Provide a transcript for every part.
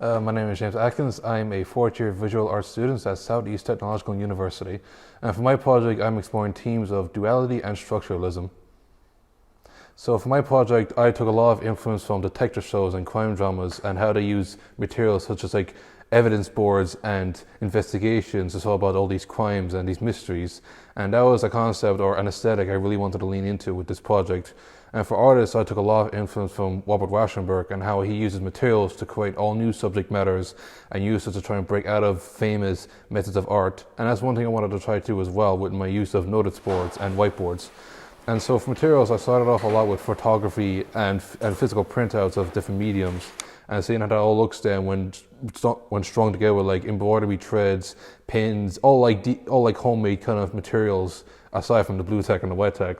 My name is James Atkins. I'm a fourth-year visual arts student at Southeast Technological University. And for my project, I'm exploring themes of duality and structuralism. So for my project, I took a lot of influence from detective shows and crime dramas and how they use materials such as like evidence boards and investigations to solve about all these crimes and these mysteries. And that was a concept or an aesthetic I really wanted to lean into with this project. And for artists, I took a lot of influence from Robert Rauschenberg and how he uses materials to create all new subject matters and use it to try and break out of famous methods of art. And that's one thing I wanted to try to do as well with my use of notice boards and whiteboards. And so for materials, I started off a lot with photography and physical printouts of different mediums, and seeing how that all looks then when strung together with like embroidery threads, pins, all like homemade kind of materials aside from the blue tech and the wet tech.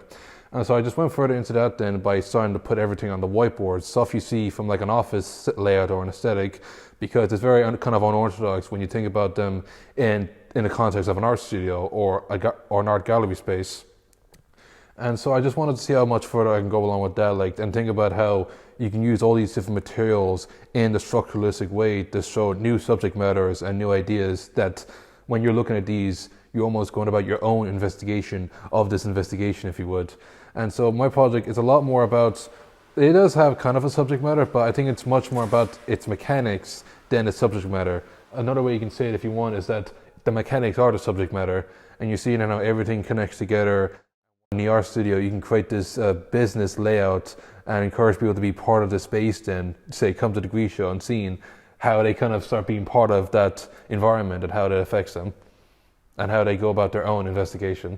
And so I just went further into that then by starting to put everything on the whiteboard, stuff you see from like an office layout or an aesthetic, because it's very kind of unorthodox when you think about them in the context of an art studio or an art gallery space. And so I just wanted to see how much further I can go along with that, and think about how you can use all these different materials in the structuralistic way to show new subject matters and new ideas that when you're looking at these, you're almost going about your own investigation of this investigation, if you would. And so my project is a lot more about, it does have kind of a subject matter, but I think it's much more about its mechanics than its subject matter. Another way you can say it if you want is that the mechanics are the subject matter, and you see how everything connects together. In the art studio, you can create this business layout and encourage people to be part of the space then, say, come to the Grease show and seeing how they kind of start being part of that environment and how that affects them and how they go about their own investigation.